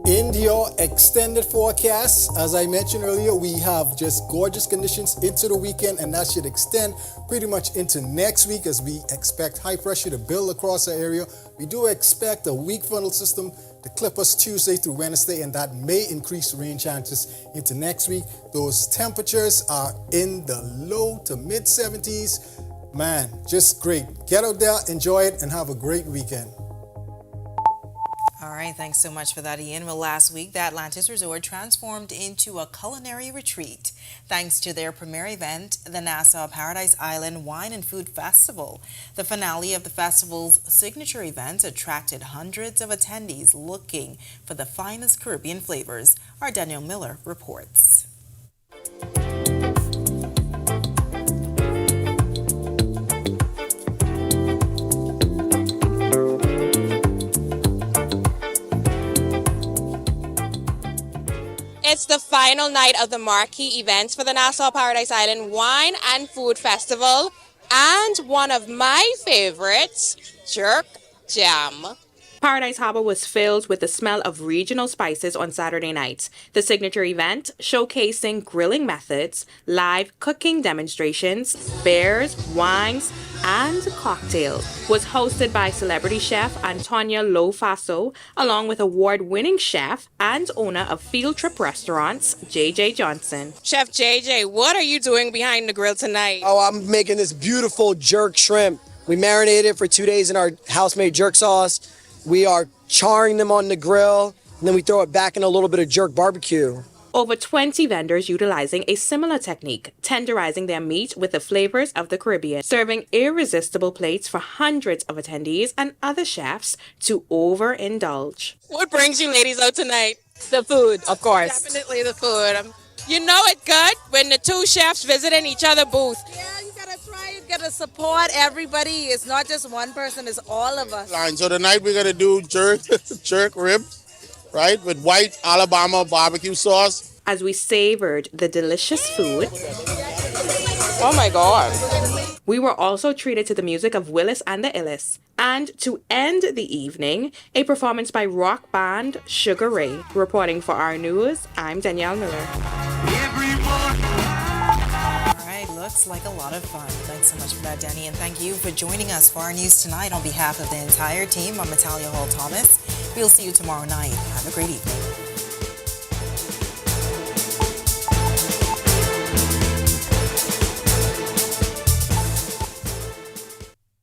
In your extended forecast, as I mentioned earlier, we have just gorgeous conditions into the weekend, and that should extend pretty much into next week as we expect high pressure to build across our area. We do expect a weak frontal system to clip us Tuesday through Wednesday, and that may increase rain chances into next week. Those temperatures are in the low to mid 70s. Man, just great. Get out there, enjoy it, and have a great weekend. All right, thanks so much for that, Ian. Well, last week, the Atlantis Resort transformed into a culinary retreat thanks to their premier event, the Nassau Paradise Island Wine and Food Festival. The finale of the festival's signature event attracted hundreds of attendees looking for the finest Caribbean flavors. Our Danielle Miller reports. It's the final night of the marquee events for the Nassau Paradise Island Wine and Food Festival, and one of my favorites, jerk jam. Paradise Harbor was filled with the smell of regional spices on Saturday night. The signature event, showcasing grilling methods, live cooking demonstrations, beers, wines, and cocktails, was hosted by celebrity chef Antonia Lofaso, along with award-winning chef and owner of Field Trip Restaurants, J.J. Johnson. Chef J.J., what are you doing behind the grill tonight? Oh, I'm making this beautiful jerk shrimp. We marinated it for 2 days in our house-made jerk sauce. We are charring them on the grill, and then we throw it back in a little bit of jerk barbecue. Over 20 vendors utilizing a similar technique, tenderizing their meat with the flavors of the Caribbean, serving irresistible plates for hundreds of attendees and other chefs to overindulge. What brings you ladies out tonight? The food, of course. Definitely the food. You know it good when the two chefs visiting each other booth. Yeah, you gotta try it, gotta support everybody. It's not just one person, it's all of us. So tonight we're gonna do jerk rib, right, with white Alabama barbecue sauce. As we savored the delicious food. Oh my God. We were also treated to the music of Willis and the Illis. And to end the evening, a performance by rock band Sugar Ray. Reporting for our news, I'm Danielle Miller. All right, looks like a lot of fun. Thanks so much for that, Danny, and thank you for joining us for our news tonight. On behalf of the entire team, I'm Natalia Hall-Thomas. We'll see you tomorrow night. Have a great evening.